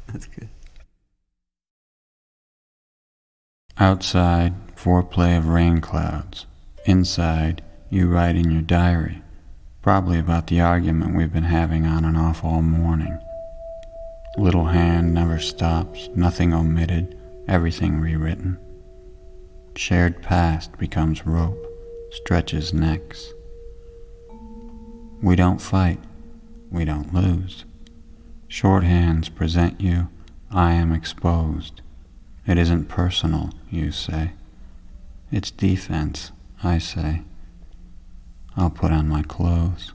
That's good. Outside, foreplay of rain clouds. Inside, you write in your diary, probably about the argument we've been having on and off all morning. Little hand never stops, nothing omitted, everything rewritten. Shared past becomes rope, stretches necks. We don't fight, we don't lose. Shorthands present you, I am exposed. It isn't personal, you say. It's defense, I say. I'll put on my clothes.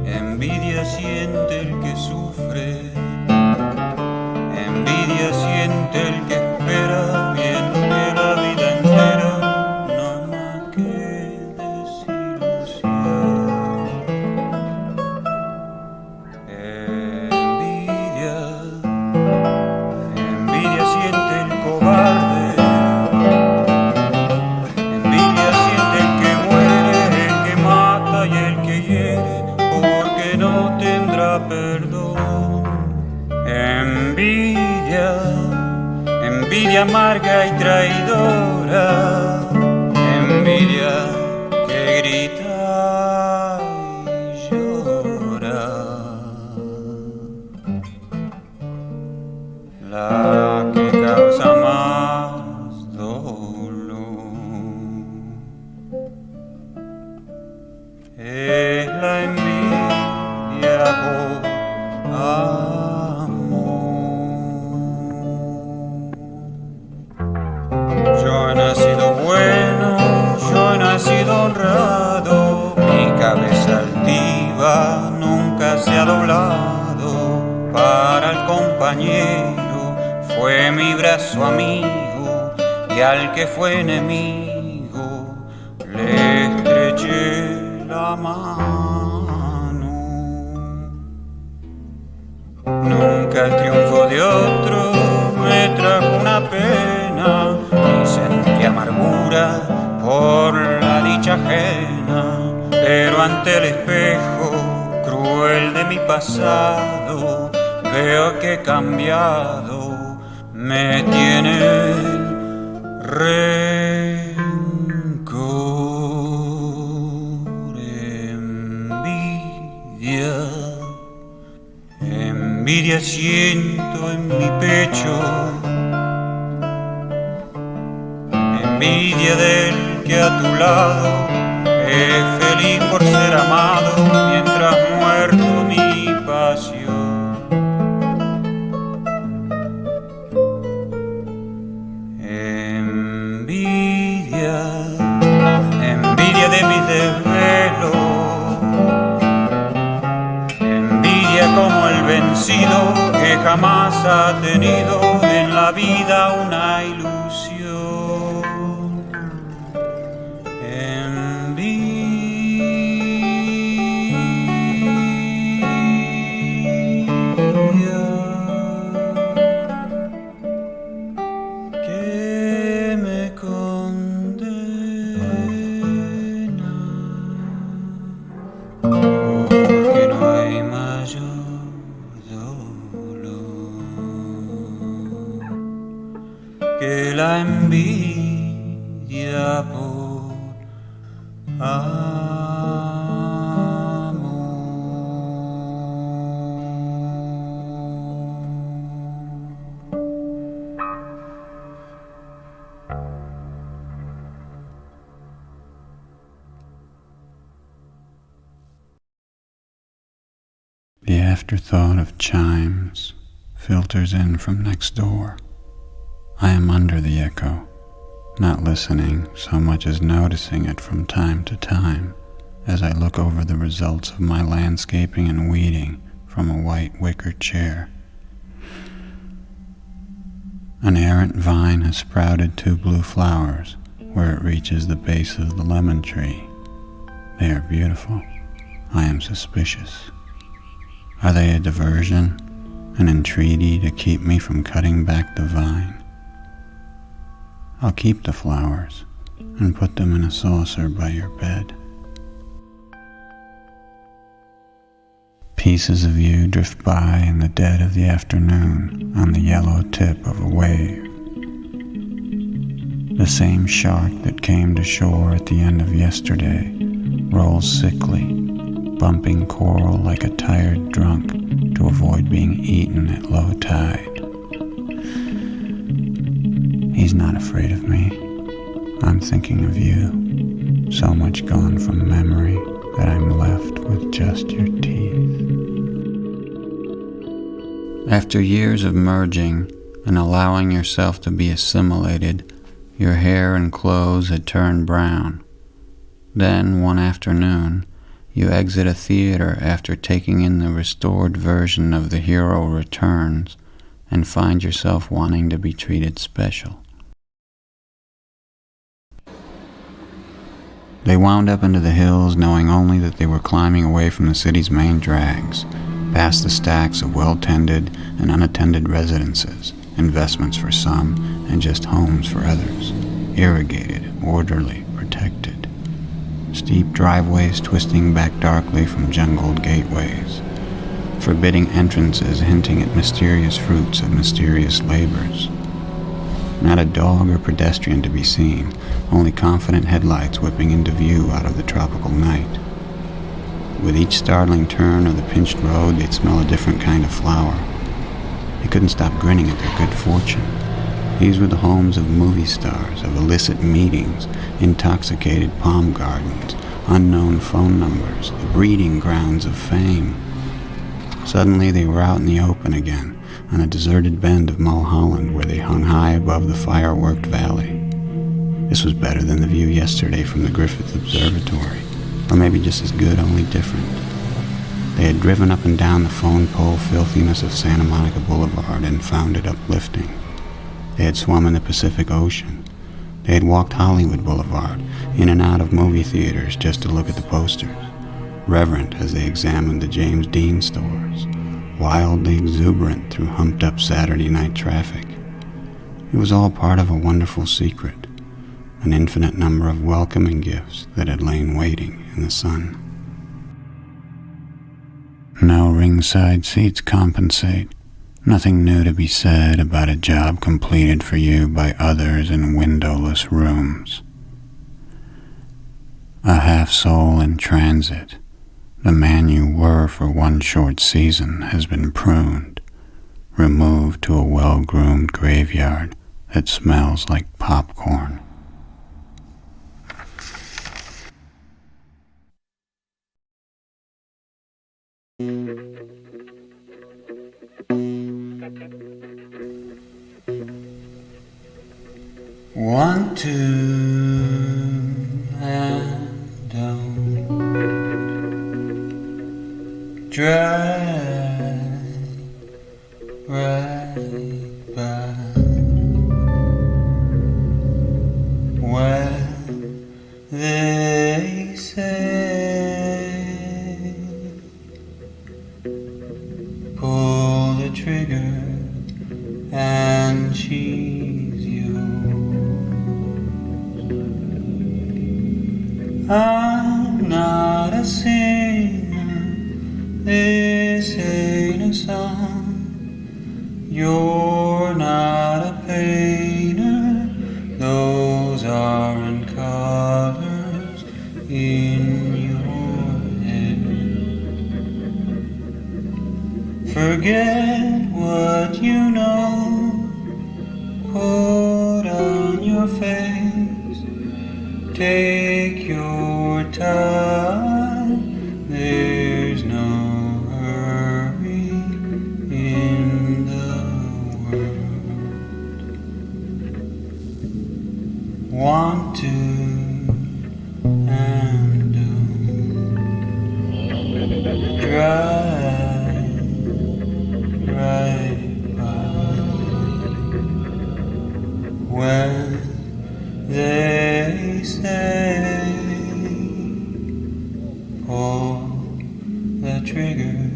Envidia siente el que sufre, envidia siente el que espera, miente la vida entera, no hay más que desilusión. Envidia siente el cobarde, envidia siente el que muere, el que mata y el que hiere, porque no tendrá perdón. Envidia amarga y traidora, envidia que grita y llora, la que causa más dolor es la envidia por amor. Yo he nacido bueno, yo he nacido honrado, mi cabeza altiva nunca se ha doblado. Para el compañero fue mi brazo amigo, y al que fue enemigo le estreché la mano. Nunca el triunfo de otro me trajo una pena, ni sentí amargura por la dicha ajena, pero ante el espejo cruel de mi pasado veo que he cambiado, me tiene el rencor. Envidia siento en mi pecho, envidia del que a tu lado es feliz por ser amado, mientras muerto mi pasión. Envidia de mis desvelos, envidia como el vencido que jamás ha tenido en la vida una ilusión. Envidia que me condena, porque no hay mayor dolor que la envidia por amor. The afterthought of chimes filters in from next door. I am under the echo, not listening so much as noticing it from time to time, as I look over the results of my landscaping and weeding from a white wicker chair. An errant vine has sprouted 2 blue flowers where it reaches the base of the lemon tree. They are beautiful. I am suspicious. Are they a diversion, an entreaty to keep me from cutting back the vine? I'll keep the flowers and put them in a saucer by your bed. Pieces of you drift by in the dead of the afternoon on the yellow tip of a wave. The same shark that came to shore at the end of yesterday rolls sickly, bumping coral like a tired drunk to avoid being eaten at low tide. He's not afraid of me. I'm thinking of you, so much gone from memory that I'm left with just your teeth. After years of merging and allowing yourself to be assimilated, your hair and clothes had turned brown. Then, one afternoon, you exit a theater after taking in the restored version of The Hero Returns and find yourself wanting to be treated special. They wound up into the hills knowing only that they were climbing away from the city's main drags, past the stacks of well-tended and unattended residences, investments for some and just homes for others, irrigated, orderly, protected. Steep driveways twisting back darkly from jungled gateways, forbidding entrances hinting at mysterious fruits of mysterious labors. Not a dog or pedestrian to be seen, only confident headlights whipping into view out of the tropical night. With each startling turn of the pinched road, they'd smell a different kind of flower. They couldn't stop grinning at their good fortune. These were the homes of movie stars, of illicit meetings, intoxicated palm gardens, unknown phone numbers, the breeding grounds of fame. Suddenly they were out in the open again, on a deserted bend of Mulholland where they hung high above the fireworked valley. This was better than the view yesterday from the Griffith Observatory, or maybe just as good, only different. They had driven up and down the phone pole filthiness of Santa Monica Boulevard and found it uplifting. They had swum in the Pacific Ocean. They had walked Hollywood Boulevard, in and out of movie theaters just to look at the posters, reverent as they examined the James Dean stores, wildly exuberant through humped-up Saturday night traffic. It was all part of a wonderful secret, an infinite number of welcoming gifts that had lain waiting in the sun. No ringside seats compensate. Nothing new to be said about a job completed for you by others in windowless rooms. A half-soul in transit. The man you were for one short season has been pruned, removed to a well-groomed graveyard that smells like popcorn. Want to and don't drive right by when they say pull the trigger and she's you. I'm not a singer, this ain't a song. You're not a painter, those aren't colors in your head. Forget what you know, put on your face, take your time, there's no hurry in the world. Want to and don't they say, pull the trigger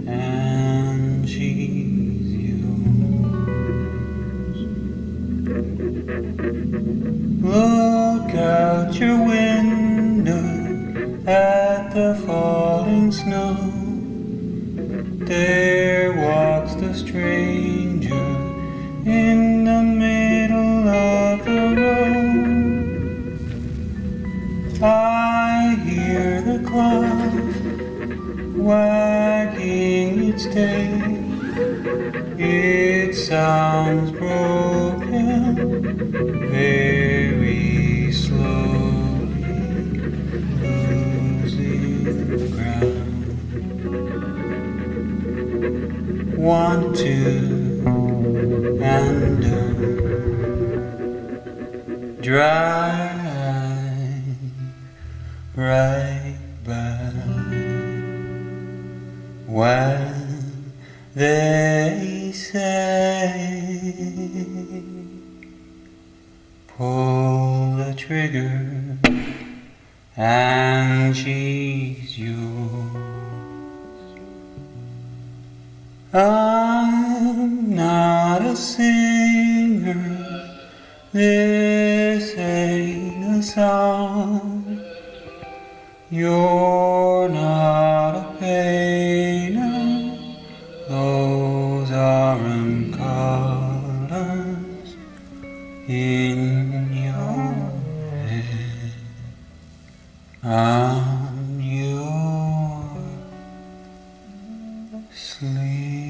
and she's yours. Look out your window at the falling snow. There walks the stranger in the middle of the road. I hear the clock wagging its tail. It sounds broken, very slowly losing ground. 1, 2, and drive right by when they say, pull the trigger and she's yours. I'm not a singer, this ain't a song. You're not a painter, those aren't colors in your head. I'm your sleep.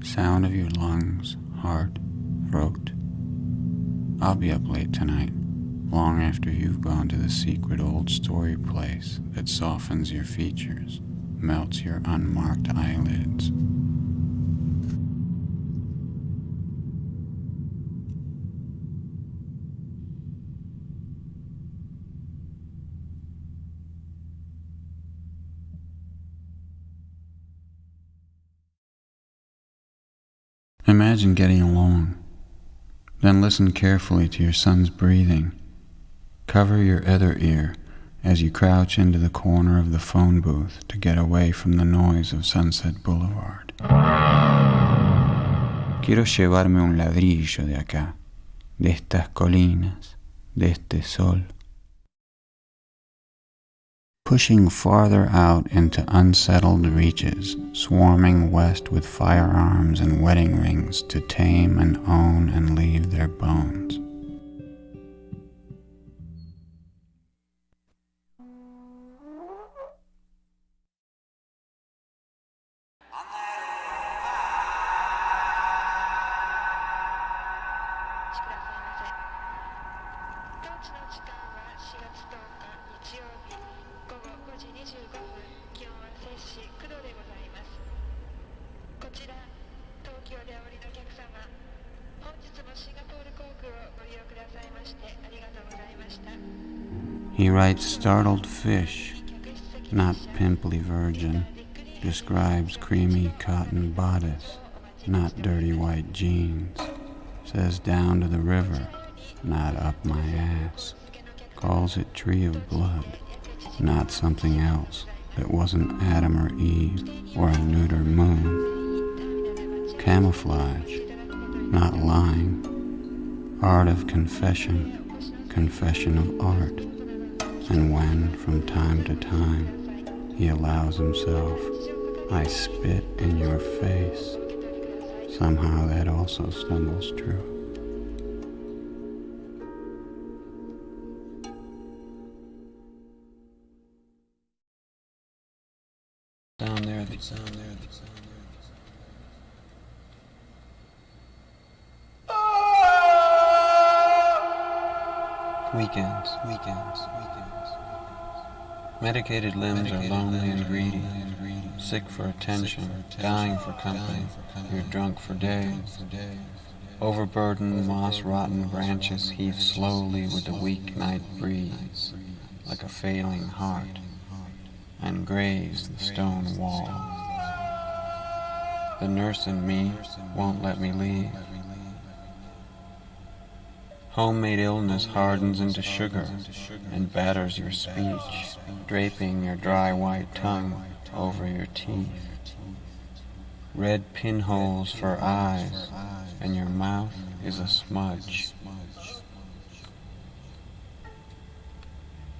Sound of your lungs, heart, throat. I'll be up late tonight, long after you've gone to the secret old story place that softens your features, melts your unmarked eyelids. Imagine getting along. Then listen carefully to your son's breathing. Cover your other ear as you crouch into the corner of the phone booth to get away from the noise of Sunset Boulevard. Quiero llevarme un ladrillo de acá, de estas colinas, de este sol. Pushing farther out into unsettled reaches, swarming west with firearms and wedding rings to tame and own and leave their bones. He writes startled fish, not pimply virgin, describes creamy cotton bodice, not dirty white jeans, says down to the river, not up my ass, calls it tree of blood, not something else that wasn't Adam or Eve or a neuter moon. Camouflage, not lying, art of confession, confession of art. And when, from time to time, he allows himself I spit in your face. Somehow that also stumbles true. Down there, the sound there, the sound there. Weekends. Medicated limbs are lonely and greedy, sick for attention, dying for company. You're drunk for days. Overburdened, moss-rotten branches heave slowly with the weak night breeze, like a failing heart, and graze the stone wall. The nurse in me won't let me leave. Homemade illness hardens into sugar and batters your speech, draping your dry white tongue over your teeth. Red pinholes for eyes, and your mouth is a smudge.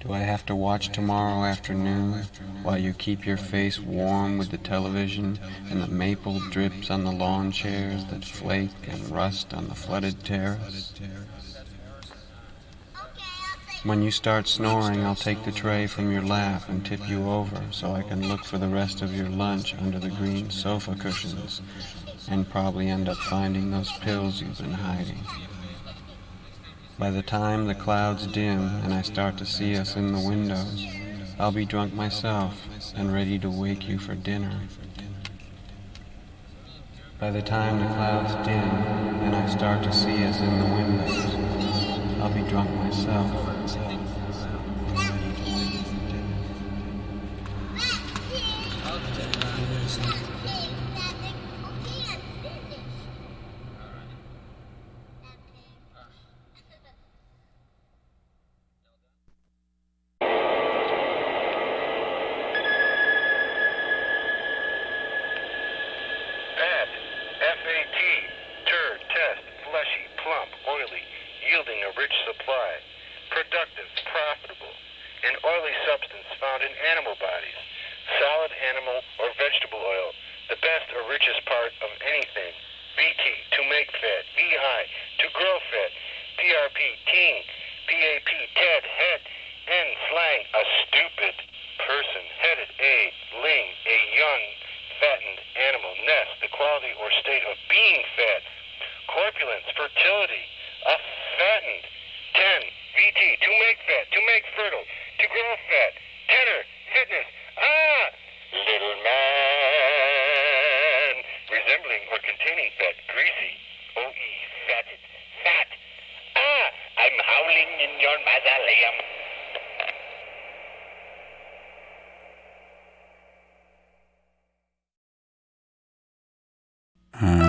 Do I have to watch tomorrow afternoon while you keep your face warm with the television and the maple drips on the lawn chairs that flake and rust on the flooded terrace? When you start snoring, I'll take the tray from your lap and tip you over so I can look for the rest of your lunch under the green sofa cushions and probably end up finding those pills you've been hiding. By the time the clouds dim and I start to see us in the windows, I'll be drunk myself and ready to wake you for dinner. By the time the clouds dim and I start to see us in the windows, I'll be drunk myself.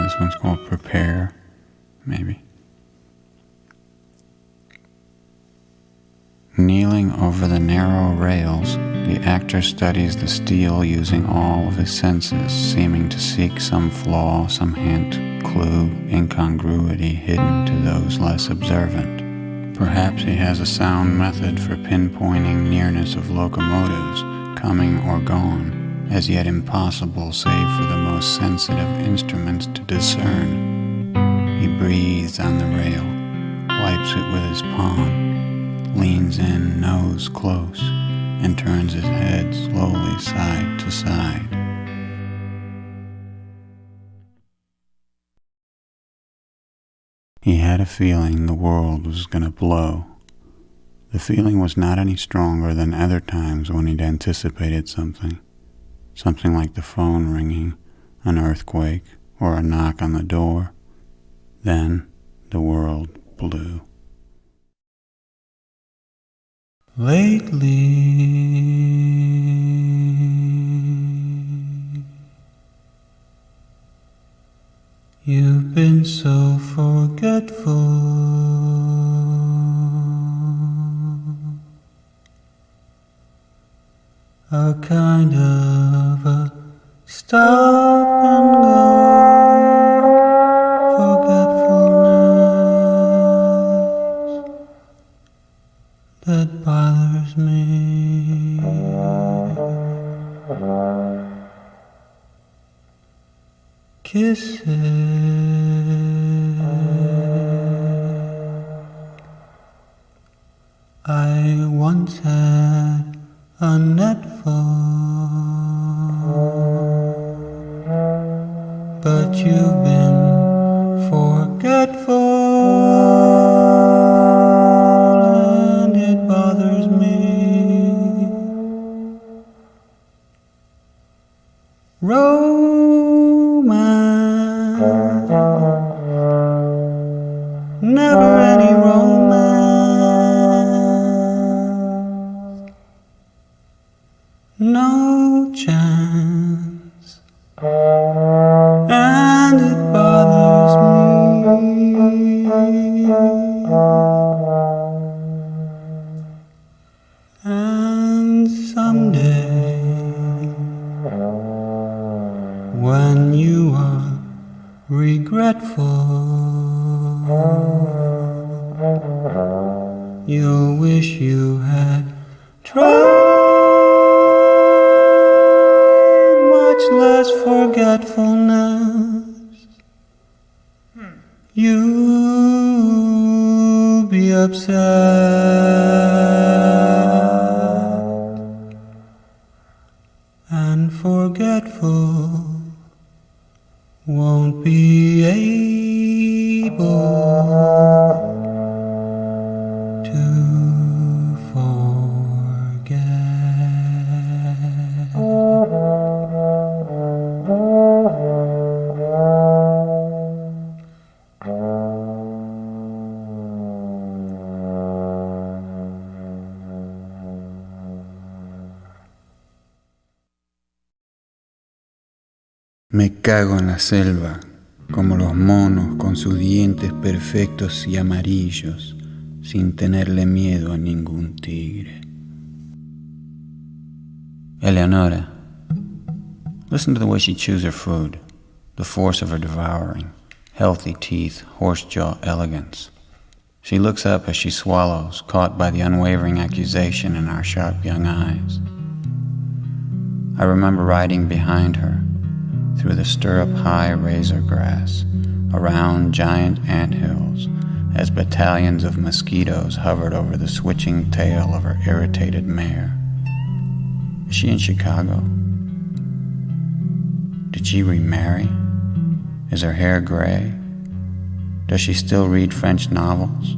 This one's called Prepare, maybe. Kneeling over the narrow rails, the actor studies the steel using all of his senses, seeming to seek some flaw, some hint, clue, incongruity hidden to those less observant. Perhaps he has a sound method for pinpointing nearness of locomotives, coming or gone, as yet impossible save for the most sensitive instruments to discern. He breathes on the rail, wipes it with his palm, leans in, nose close, and turns his head slowly side to side. He had a feeling the world was going to blow. The feeling was not any stronger than other times when he'd anticipated something. Something like the phone ringing, an earthquake, or a knock on the door. Then the world blew. Lately, you've been so forgetful. A kind of a stop and go forgetfulness that bothers me. kisses. I once had a net full, but you've been forgetful, and it bothers me. Romance, never any romance, no chance, and it bothers me. And someday, when you are regretful, you'll wish you had tried much less forgetfulness. You'll be upset and forgetful won't be able to forget. Me cago en la selva, como los monos con sus dientes perfectos y amarillos, sin tenerle miedo a ningún tigre. Eleonora, listen to the way she chews her food, the force of her devouring, healthy teeth, horse jaw elegance. She looks up as she swallows, caught by the unwavering accusation in our sharp young eyes. I remember riding behind her, through the stirrup-high razor grass, around giant anthills, as battalions of mosquitoes hovered over the switching tail of her irritated mare. Is she in Chicago? Did she remarry? Is her hair gray? Does she still read French novels?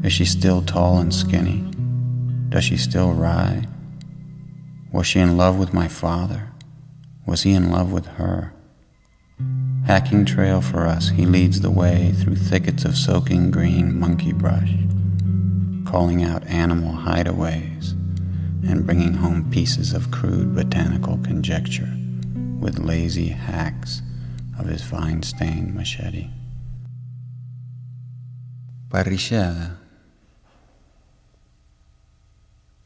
Is she still tall and skinny? Does she still ride? Was she in love with my father? Was he in love with her? Hacking trail for us, he leads the way through thickets of soaking green monkey brush, calling out animal hideaways and bringing home pieces of crude botanical conjecture with lazy hacks of his vine-stained machete. Parrillada.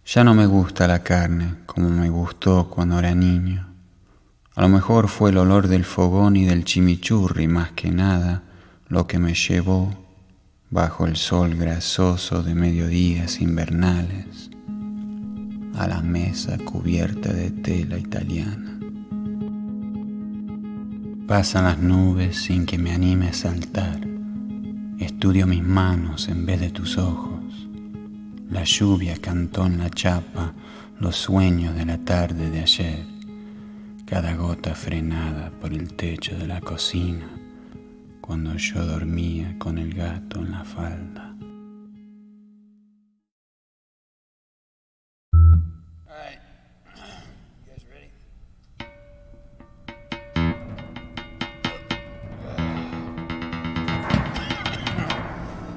Ya no me gusta la carne como me gustó cuando era niño. A lo mejor fue el olor del fogón y del chimichurri más que nada lo que me llevó, bajo el sol grasoso de mediodías invernales, a la mesa cubierta de tela italiana. Pasan las nubes sin que me anime a saltar. Estudio mis manos en vez de tus ojos. La lluvia cantó en la chapa los sueños de la tarde de ayer. Cada gota frenada por el techo de la cocina, cuando yo dormía con el gato en la falda. All right. You guys ready?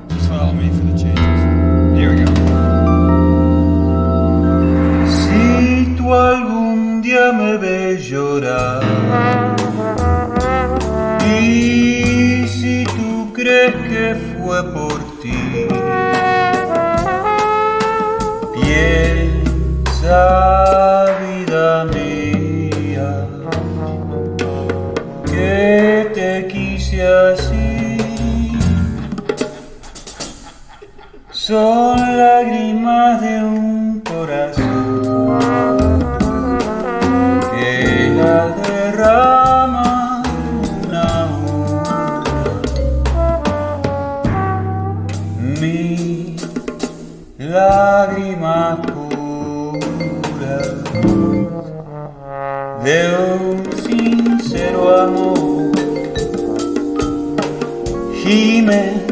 Just follow me for the changes. Here we go. Si tú algún día me ves llorar, y si tú crees que fue por ti, piensa, vida mía, que te quise así. Son lágrimas de un corazón que las derrama una Gimen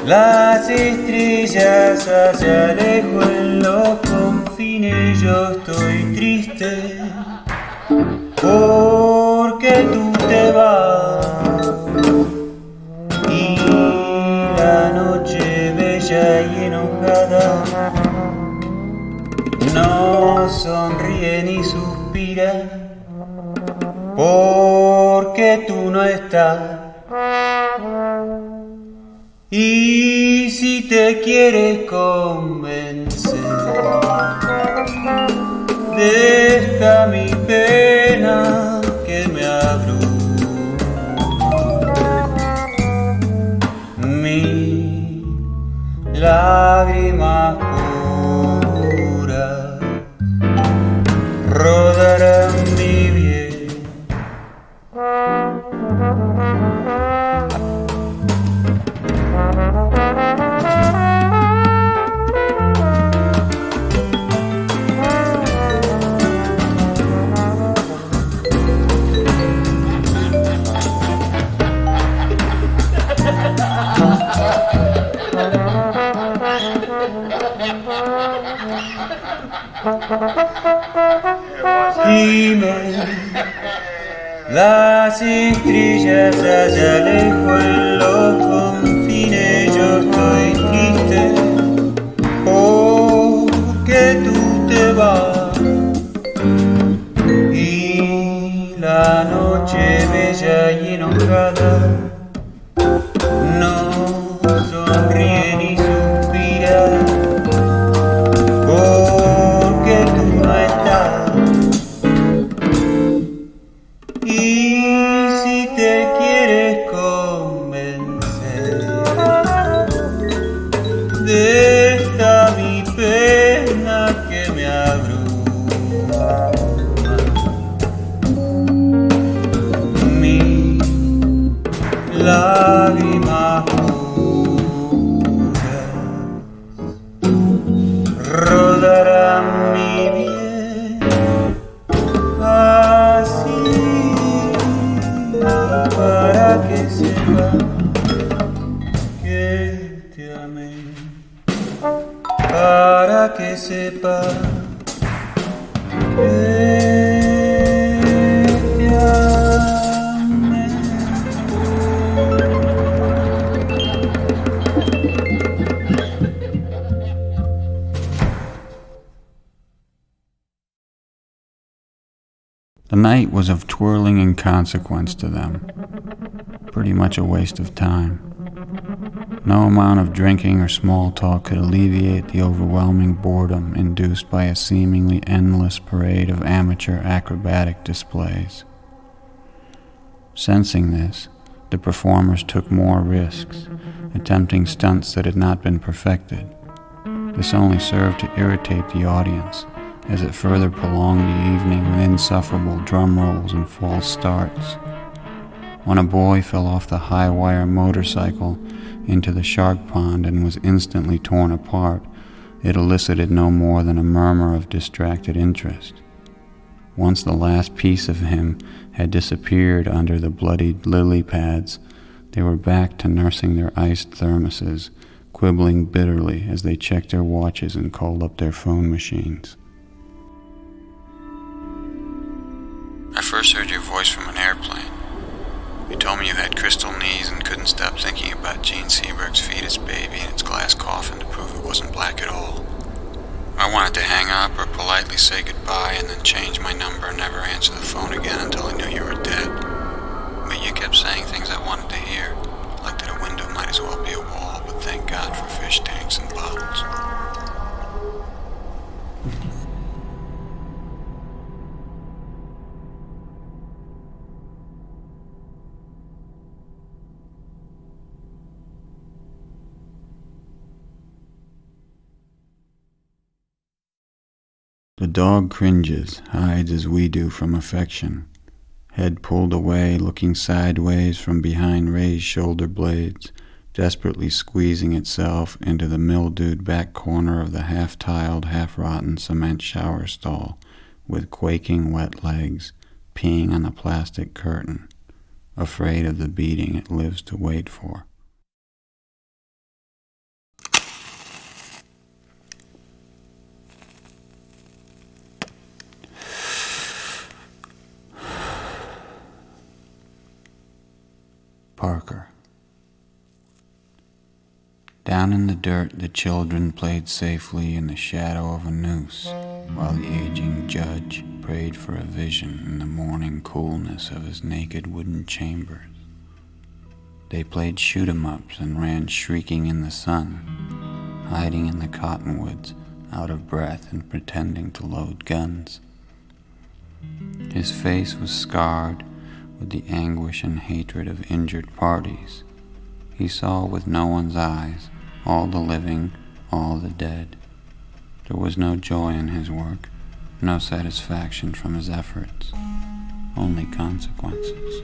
las estrellas allá lejos en los confines. Yo estoy triste porque tú te vas y la noche bella y enojada no sonríe ni suspira porque tú no estás. Y si te quieres convencer de esta mi pena que me abruma, mi lágrimas puras rodarán mi bien. Gimen las estrellas allá lejos en los confines. Yo estoy triste porque tú te vas y la noche bella y enojada no sonríe ni suspira porque tú no estás. Y si te quieres convencer de esta mi pena que me abruma, mi lágrimas puras rodarán mi bien, así para que sepa que te amé, para que sepa que te amé. The night was of twirling inconsequence to them, pretty much a waste of time. No amount of drinking or small talk could alleviate the overwhelming boredom induced by a seemingly endless parade of amateur acrobatic displays. Sensing this, the performers took more risks, attempting stunts that had not been perfected. This only served to irritate the audience, as it further prolonged the evening with insufferable drum rolls and false starts. When a boy fell off the high-wire motorcycle into the shark pond and was instantly torn apart, it elicited no more than a murmur of distracted interest. Once the last piece of him had disappeared under the bloodied lily pads, they were back to nursing their iced thermoses, quibbling bitterly as they checked their watches and called up their phone machines. I first heard your voice from an airplane. You told me you had crystal knees and couldn't stop thinking about Gene Seberg's fetus baby and its glass coffin to prove it wasn't black at all. I wanted to hang up or politely say goodbye and then change my number and never answer the phone again until I knew you were dead. But you kept saying things I wanted to hear, like that a window might as well be a wall, but thank God for fish tanks and bottles. The dog cringes, hides as we do from affection, head pulled away, looking sideways from behind raised shoulder blades, desperately squeezing itself into the mildewed back corner of the half-tiled, half-rotten cement shower stall, with quaking wet legs, peeing on the plastic curtain. afraid of the beating it lives to wait for. Parker. Down in the dirt, the children played safely in the shadow of a noose, while the aging judge prayed for a vision in the morning coolness of his naked wooden chambers. They played shoot-'em-ups and ran shrieking in the sun, hiding in the cottonwoods, out of breath and pretending to load guns. His face was scarred with the anguish and hatred of injured parties. He saw with no one's eyes, all the living, all the dead. There was no joy in his work, no satisfaction from his efforts, only consequences.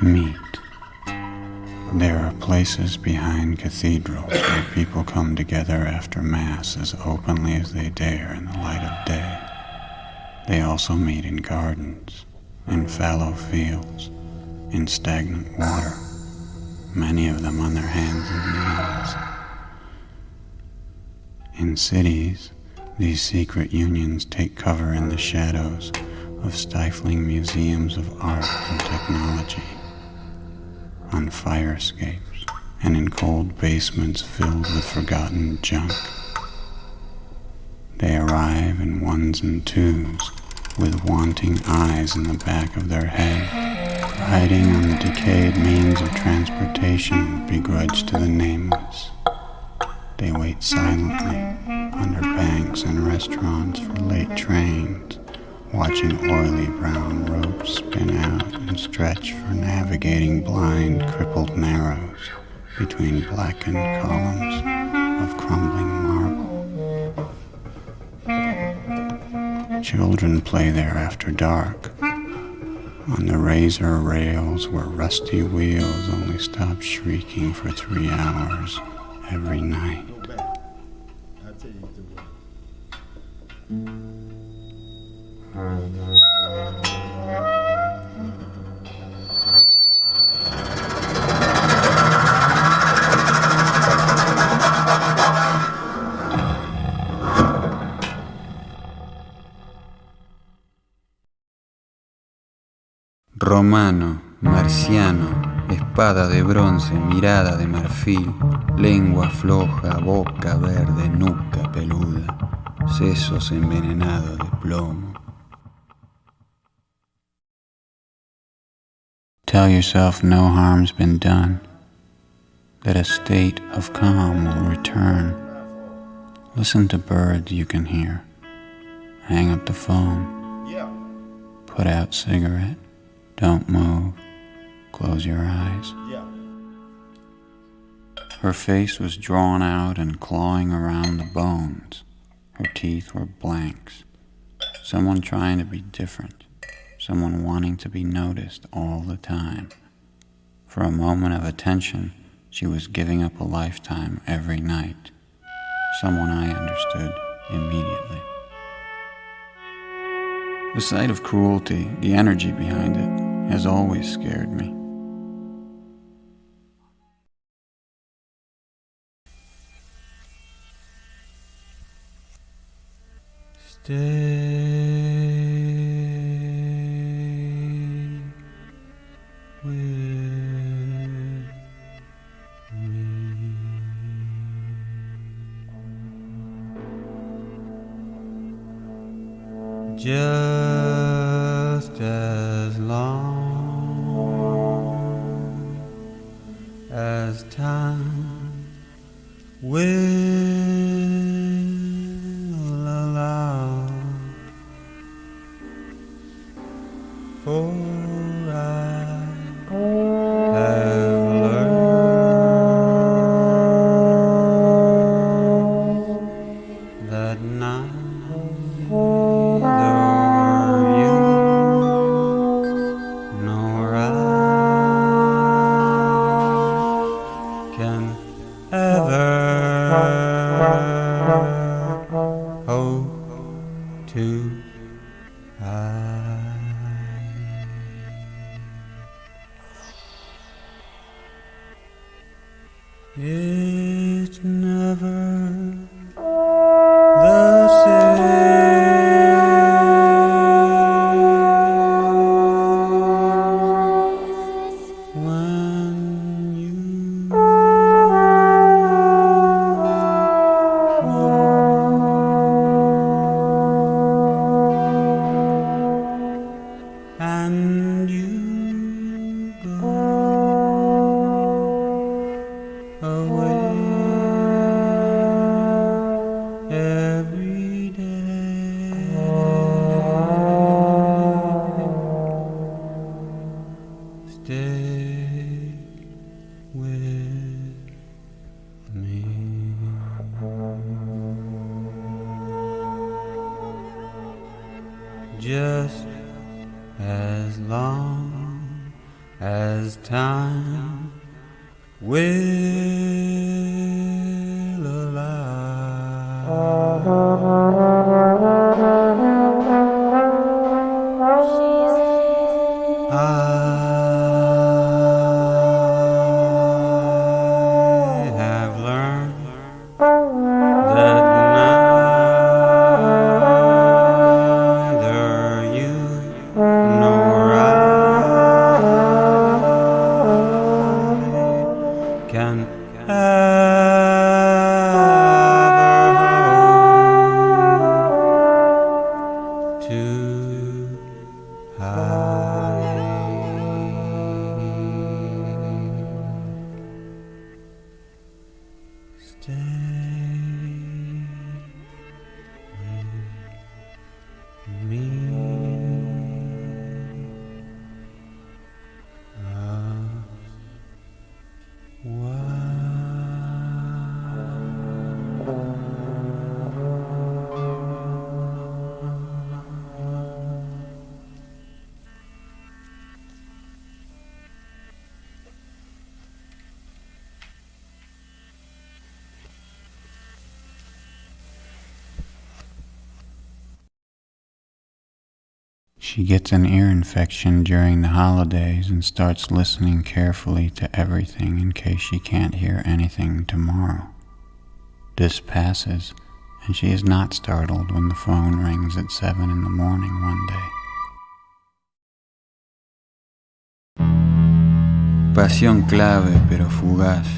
Meet. There are places behind cathedrals where people come together after Mass as openly as they dare in the light of day. They also meet in gardens, in fallow fields, in stagnant water, many of them on their hands and knees. In cities, these secret unions take cover in the shadows of stifling museums of art and technology, on fire escapes, and in cold basements filled with forgotten junk. They arrive in ones and twos, with wanting eyes in the back of their head, riding on the decayed means of transportation begrudged to the nameless. They wait silently under banks and restaurants for late trains, watching oily brown ropes spin out and stretch for navigating blind, crippled narrows between blackened columns of crumbling marble. Children play there after dark, on the razor rails where rusty wheels only stop shrieking for 3 hours every night. Romano, marciano, espada de bronce, mirada de marfil, lengua floja, boca verde, nuca peluda, sesos envenenados de plomo. Tell yourself no harm's been done, that a state of calm will return. Listen to birds you can hear. Hang up the phone. Put out cigarette. Don't move. Close your eyes. Her face was drawn out and clawing around the bones. Her teeth were blanks. Someone trying to be different. Someone wanting to be noticed all the time. For a moment of attention, she was giving up a lifetime every night. Someone I understood immediately. The sight of cruelty, the energy behind it, has always scared me. Stay with me. Just as long as time will hope to hide. It's never the same when you and you go away every day. Stay with me. Just as long as time will I have learned that neither you nor I can ever hope to hide. Stay with me a She gets an ear infection during the holidays and starts listening carefully to everything in case she can't hear anything tomorrow. This passes, and she is not startled when the phone rings at 7 in the morning one day. Pasión clave pero fugaz,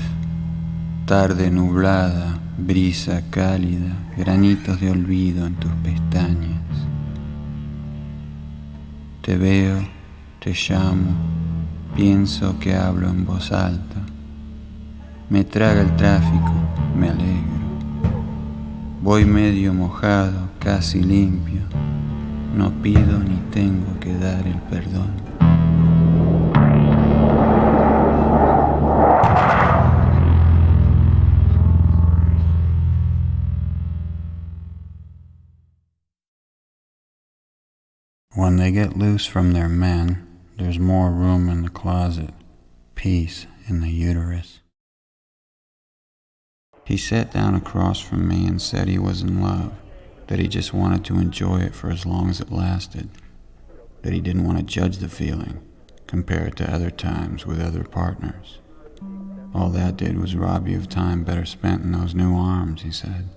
tarde nublada, brisa cálida, granitos de olvido en tus pestañas. Te veo, te llamo, pienso que hablo en voz alta. Me traga el tráfico, me alegro. Voy medio mojado, casi limpio. No pido ni tengo que dar el perdón. When they get loose from their men, there's more room in the closet, peace in the uterus. He sat down across from me and said he was in love, that he just wanted to enjoy it for as long as it lasted, that he didn't want to judge the feeling, compare it to other times with other partners. All that did was rob you of time better spent in those new arms, he said.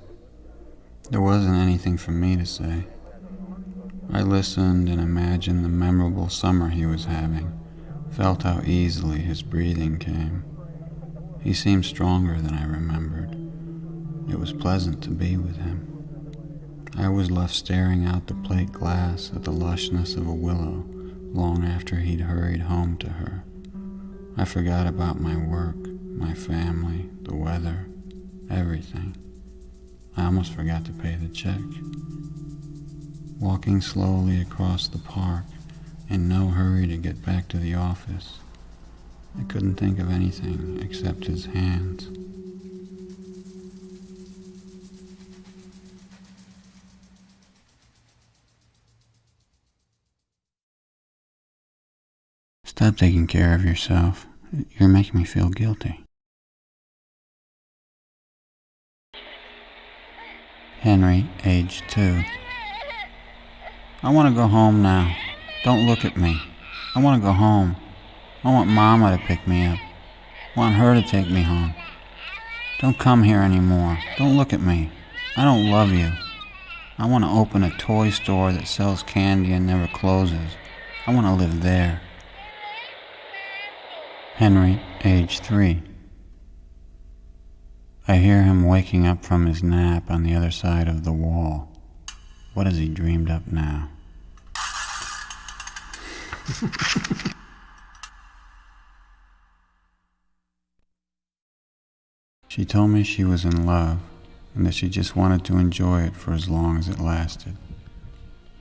There wasn't anything for me to say. I listened and imagined the memorable summer he was having, felt how easily his breathing came. He seemed stronger than I remembered. It was pleasant to be with him. I was left staring out the plate glass at the lushness of a willow long after he'd hurried home to her. I forgot about my work, my family, the weather, everything. I almost forgot to pay the check. Walking slowly across the park, in no hurry to get back to the office, I couldn't think of anything except his hands. Stop taking care of yourself. You're making me feel guilty. Henry, age 2. I want to go home now. Don't look at me. I want to go home. I want Mama to pick me up. I want her to take me home. Don't come here anymore. Don't look at me. I don't love you. I want to open a toy store that sells candy and never closes. I want to live there. Henry, age 3. I hear him waking up from his nap on the other side of the wall. What has he dreamed up now? She told me she was in love and that she just wanted to enjoy it for as long as it lasted.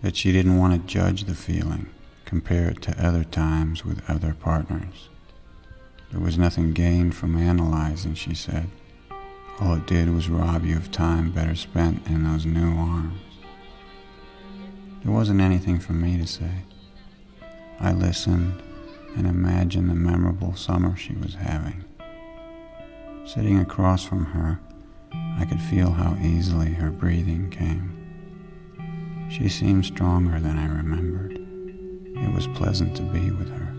That she didn't want to judge the feeling, compare it to other times with other partners. There was nothing gained from analyzing, she said. All it did was rob you of time better spent in those new arms. There wasn't anything for me to say. I listened and imagined the memorable summer she was having. Sitting across from her, I could feel how easily her breathing came. She seemed stronger than I remembered. It was pleasant to be with her.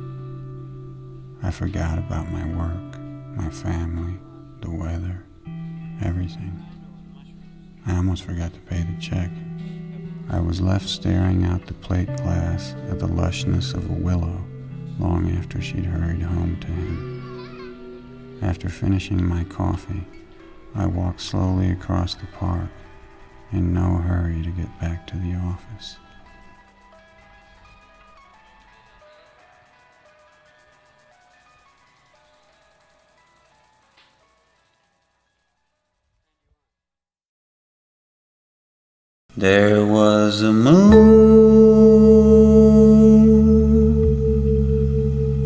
I forgot about my work, my family, the weather, everything. I almost forgot to pay the check. I was left staring out the plate glass at the lushness of a willow long after she'd hurried home to him. After finishing my coffee, I walked slowly across the park, in no hurry to get back to the office. There was a moon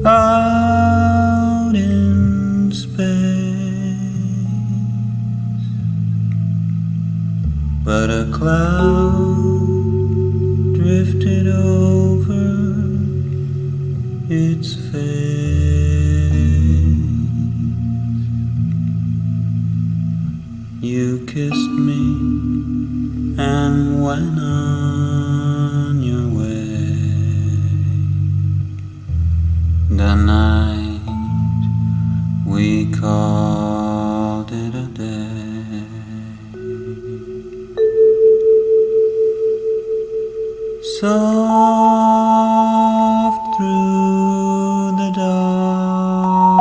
out in space, but a cloud drifted over its face. You kissed me and went on your way. The night we called it a day. Soft through the dark,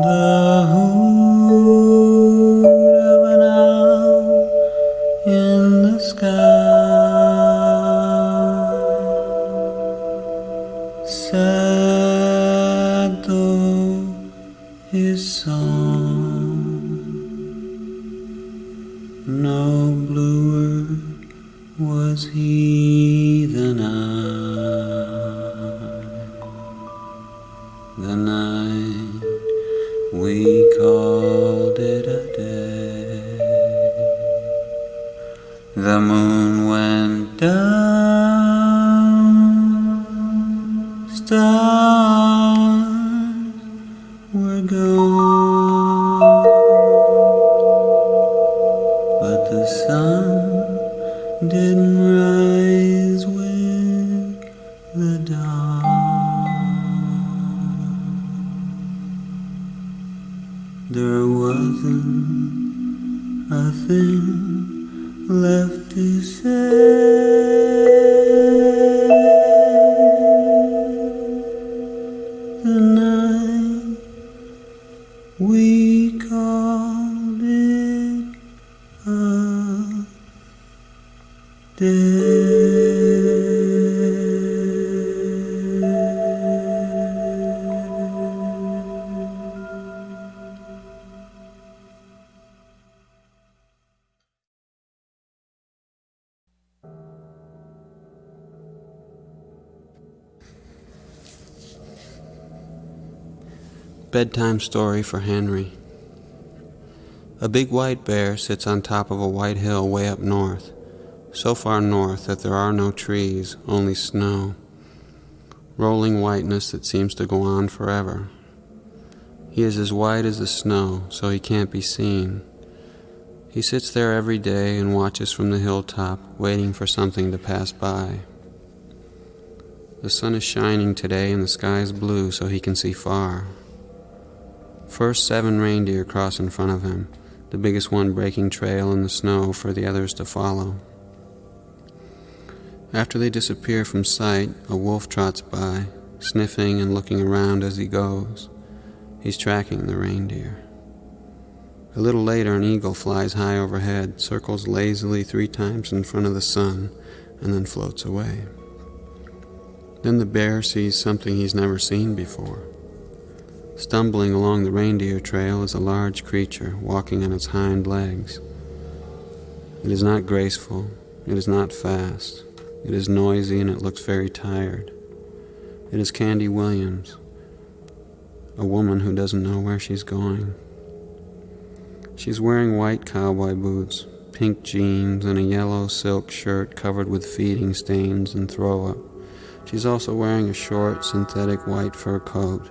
the hoot of an owl in the sky, sad though his song, no bluer was he than I. The night we called it a day. The moon went down, stars were gone, but the sun didn't rise with the dawn. There wasn't a thing left to say. The night we called it a day. Bedtime story for Henry. A big white bear sits on top of a white hill way up north, so far north that there are no trees, only snow, rolling whiteness that seems to go on forever. He is as white as the snow, so he can't be seen, He sits there every day and watches from the hilltop, waiting for something to pass by. The sun is shining today and the sky is blue so he can see far. First 7 reindeer cross in front of him, the biggest one breaking trail in the snow for the others to follow. After they disappear from sight, a wolf trots by, sniffing and looking around as he goes. He's tracking the reindeer. A little later, an eagle flies high overhead, circles lazily 3 times in front of the sun, and then floats away. Then the bear sees something he's never seen before. Stumbling along the reindeer trail is a large creature walking on its hind legs. It is not graceful, it is not fast, it is noisy and it looks very tired. It is Candy Williams, a woman who doesn't know where she's going. She's wearing white cowboy boots, pink jeans, and a yellow silk shirt covered with feeding stains and throw-up. She's also wearing a short, synthetic white fur coat.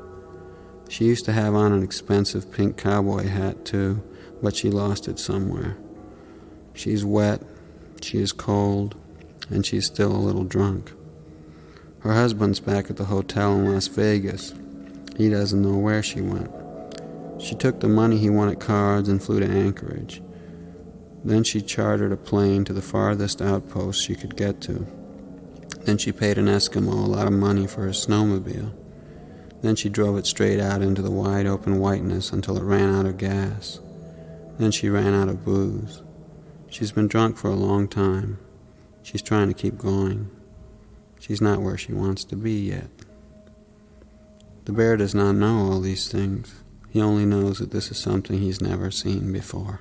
She used to have on an expensive pink cowboy hat, too, but she lost it somewhere. She's wet, she is cold, and she's still a little drunk. Her husband's back at the hotel in Las Vegas. He doesn't know where she went. She took the money he won at cards and flew to Anchorage. Then she chartered a plane to the farthest outpost she could get to. Then she paid an Eskimo a lot of money for his snowmobile. Then she drove it straight out into the wide open whiteness until it ran out of gas. Then she ran out of booze. She's been drunk for a long time. She's trying to keep going. She's not where she wants to be yet. The bear does not know all these things. He only knows that this is something he's never seen before.